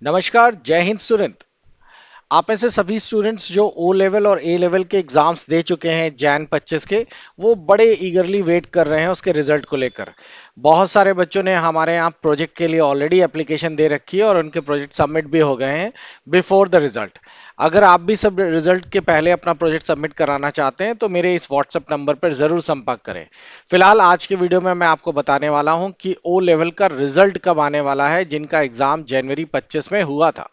नमस्कार, जय हिंद स्टूडेंट। आप में से सभी स्टूडेंट्स जो ओ लेवल और ए लेवल के एग्जाम्स दे चुके हैं जैन 25 के, वो बड़े ईगरली वेट कर रहे हैं उसके रिजल्ट को लेकर। बहुत सारे बच्चों ने हमारे यहाँ प्रोजेक्ट के लिए ऑलरेडी एप्लीकेशन दे रखी है और उनके प्रोजेक्ट सबमिट भी हो गए हैं बिफोर द रिजल्ट। अगर आप भी सब रिजल्ट के पहले अपना प्रोजेक्ट सबमिट कराना चाहते हैं तो मेरे इस व्हाट्सएप नंबर पर जरूर संपर्क करें। फिलहाल आज के वीडियो में मैं आपको बताने वाला हूं कि ओ लेवल का रिजल्ट कब आने वाला है, जिनका एग्जाम जनवरी 25 में हुआ था।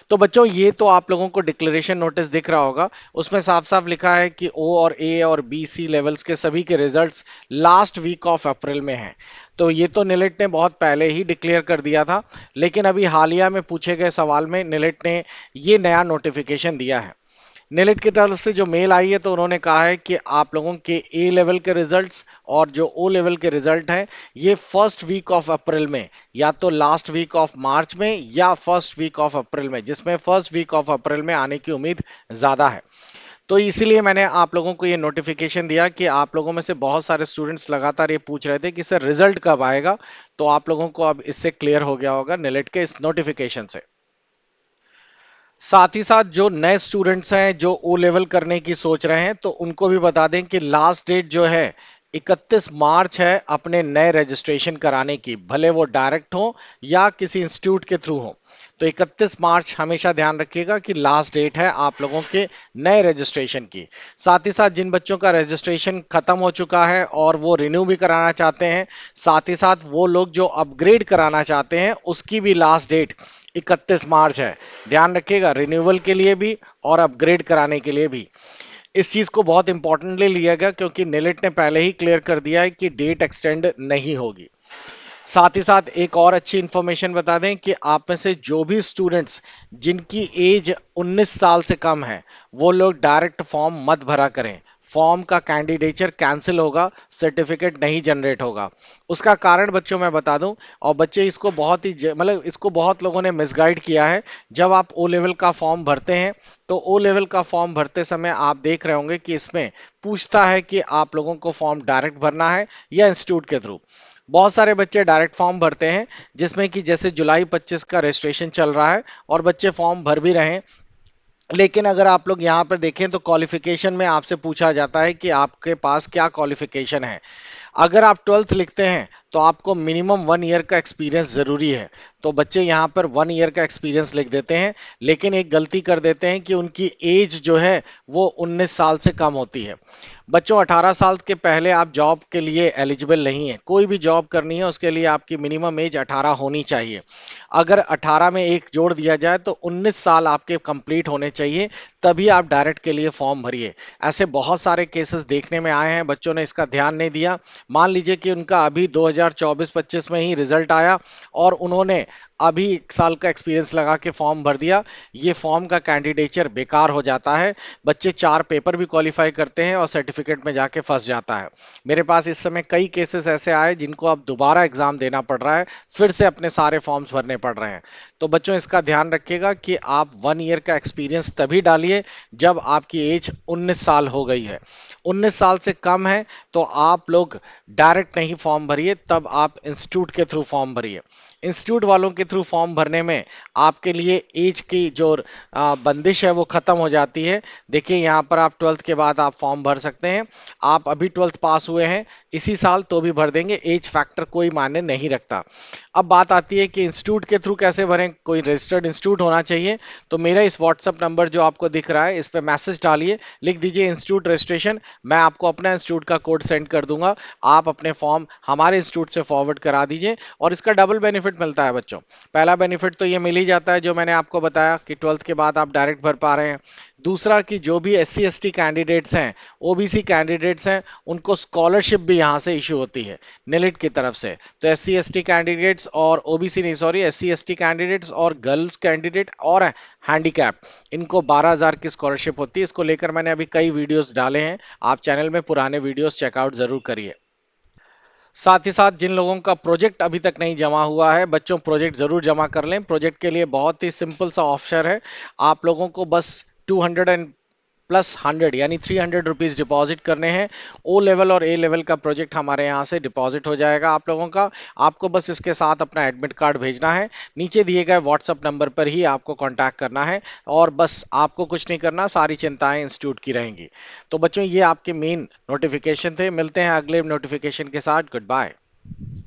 तो बच्चों, ये तो आप लोगों को डिक्लेरेशन नोटिस दिख रहा होगा। उसमें साफ साफ लिखा है कि ओ और ए और बी सी लेवल्स के सभी के results last week of April में हैं। तो ये तो निलेट ने बहुत पहले ही डिक्लेयर कर दिया था, लेकिन अभी हालिया में पूछे गए सवाल में निलेट ने ये नया नोटिफिकेशन दिया है। निलिट की तरफ से जो मेल आई है तो उन्होंने कहा है कि आप लोगों के ए लेवल के रिजल्ट्स और जो ओ लेवल के रिजल्ट हैं, ये फर्स्ट वीक ऑफ अप्रैल में, या तो लास्ट वीक ऑफ मार्च में या फर्स्ट वीक ऑफ अप्रैल में, जिसमें फर्स्ट वीक ऑफ अप्रैल में आने की उम्मीद ज्यादा है। तो इसीलिए मैंने आप लोगों को ये नोटिफिकेशन दिया कि आप लोगों में से बहुत सारे स्टूडेंट्स लगातार ये पूछ रहे थे कि सर रिजल्ट कब आएगा। तो आप लोगों को अब इससे क्लियर हो गया होगा निलिट के इस नोटिफिकेशन से। साथ ही साथ जो नए स्टूडेंट्स हैं जो ओ लेवल करने की सोच रहे हैं, तो उनको भी बता दें कि लास्ट डेट जो है 31 मार्च है अपने नए रजिस्ट्रेशन कराने की, भले वो डायरेक्ट हो या किसी इंस्टीट्यूट के थ्रू हो। तो 31 मार्च हमेशा ध्यान रखिएगा कि लास्ट डेट है आप लोगों के नए रजिस्ट्रेशन की। साथ ही साथ जिन बच्चों का रजिस्ट्रेशन खत्म हो चुका है और वो रिन्यू भी कराना चाहते हैं, साथ ही साथ वो लोग जो अपग्रेड कराना चाहते हैं, उसकी भी लास्ट डेट 31 मार्च है। ध्यान रखिएगा, रिन्यूअल के लिए भी और अपग्रेड कराने के लिए भी। इस चीज को बहुत इंपॉर्टेंटली लिया गया क्योंकि निलिट ने पहले ही क्लियर कर दिया है कि डेट एक्सटेंड नहीं होगी। साथ ही साथ एक और अच्छी इंफॉर्मेशन बता दें कि आप में से जो भी स्टूडेंट्स जिनकी एज 19 साल से कम है, वो लोग डायरेक्ट फॉर्म मत भरा करें। फॉर्म का कैंडिडेचर कैंसिल होगा, सर्टिफिकेट नहीं जनरेट होगा। उसका कारण बच्चों मैं बता दूं, और बच्चे इसको बहुत ही मतलब इसको बहुत लोगों ने मिसगाइड किया है। जब आप ओ लेवल का फॉर्म भरते हैं तो ओ लेवल का फॉर्म भरते समय आप देख रहे होंगे कि इसमें पूछता है कि आप लोगों को फॉर्म डायरेक्ट भरना है या इंस्टीट्यूट के थ्रू। बहुत सारे बच्चे डायरेक्ट फॉर्म भरते हैं, जिसमें कि जैसे जुलाई 25 का रजिस्ट्रेशन चल रहा है और बच्चे फॉर्म भर भी रहे हैं। लेकिन अगर आप लोग यहाँ पर देखें तो क्वालिफिकेशन में आपसे पूछा जाता है कि आपके पास क्या क्वालिफिकेशन है। अगर आप 12th लिखते हैं तो आपको मिनिमम 1 ईयर का एक्सपीरियंस जरूरी है। तो बच्चे यहाँ पर 1 ईयर का एक्सपीरियंस लिख देते हैं, लेकिन एक गलती कर देते हैं कि उनकी एज जो है वो 19 साल से कम होती है। बच्चों, 18 साल के पहले आप जॉब के लिए एलिजिबल नहीं है। कोई भी जॉब करनी है उसके लिए आपकी मिनिमम एज 18 होनी चाहिए। अगर 18 में एक जोड़ दिया जाए तो 19 साल आपके कंप्लीट होने चाहिए, तभी आप डायरेक्ट के लिए फॉर्म भरिए। ऐसे बहुत सारे केसेस देखने में आए हैं, बच्चों ने इसका ध्यान नहीं दिया। मान लीजिए कि उनका अभी 2024-25 में ही रिजल्ट आया और उन्होंने अभी 1 साल का एक्सपीरियंस लगा के फॉर्म भर दिया। ये फॉर्म का कैंडिडेचर बेकार हो जाता है। बच्चे 4 पेपर भी क्वालिफाई करते हैं और सर्टिफिकेट में जाके फंस जाता है। मेरे पास इस समय कई केसेस ऐसे आए जिनको अब दोबारा एग्जाम देना पड़ रहा है, फिर से अपने सारे फॉर्म्स भरने पड़ रहे हैं। तो बच्चों, इसका ध्यान रखिएगा कि आप 1 ईयर का एक्सपीरियंस तभी डालिए जब आपकी एज 19 साल हो गई है। 19 साल से कम है तो आप लोग डायरेक्ट नहीं फॉर्म भरिए, तब आप इंस्टीट्यूट के थ्रू फॉर्म भरिए। इंस्टीट्यूट वालों के थ्रू फॉर्म भरने में आपके लिए एज की जो बंदिश है वो खत्म हो जाती है। देखिए, यहाँ पर आप 12th के बाद आप फॉर्म भर सकते हैं। आप अभी 12th पास हुए हैं इसी साल तो भी भर देंगे, एज फैक्टर कोई मायने नहीं रखता। अब बात आती है कि इंस्टीट्यूट के थ्रू कैसे भरें, कोई रजिस्टर्ड इंस्टीट्यूट होना चाहिए। तो मेरा इस व्हाट्सएप नंबर जो आपको दिख रहा है, इस पे मैसेज डालिए, लिख दीजिए इंस्टीट्यूट रजिस्ट्रेशन। मैं आपको अपना इंस्टीट्यूट का कोड सेंड कर दूंगा। आप अपने फॉर्म हमारे इंस्टीट्यूट से फॉरवर्ड करा दीजिए और इसका डबल बेनिफिट मिलता है बच्चों। पहला बेनिफिट तो ये मिल ही जाता है जो मैंने आपको बताया कि 12th के बाद आप डायरेक्ट भर पा रहे हैं। दूसरा कि जो भी S C S T candidates हैं, ओबीसी कैंडिडेट्स हैं, उनको स्कॉलरशिप भी यहाँ से इशू होती है निलिट की तरफ से। तो S C S T candidates और ओबीसी नहीं, sorry, S C S T candidates और गर्ल्स कैंडिडेट और हैंडीकैप, इनको 12,000 की स्कॉलरशिप होती है। इसको लेकर मैंने अभी कई वीडियोस डाले हैं, आप चैनल में पुराने वीडियोस चेकआउट जरूर करिए। साथ ही साथ जिन लोगों का प्रोजेक्ट अभी तक नहीं जमा हुआ है, बच्चों प्रोजेक्ट जरूर जमा कर लें। प्रोजेक्ट के लिए बहुत ही सिंपल सा ऑप्शन है। आप लोगों को बस 200 प्लस 100 यानी 300 रुपीज डिपॉजिट करने हैं। ओ लेवल और ए लेवल का प्रोजेक्ट हमारे यहाँ से डिपॉजिट हो जाएगा आप लोगों का। आपको बस इसके साथ अपना एडमिट कार्ड भेजना है, नीचे दिए गए व्हाट्सएप नंबर पर ही आपको कांटेक्ट करना है, और बस आपको कुछ नहीं करना, सारी चिंताएं इंस्टीट्यूट की रहेंगी। तो बच्चों, ये आपके मेन नोटिफिकेशन थे। मिलते हैं अगले नोटिफिकेशन के साथ। Good bye.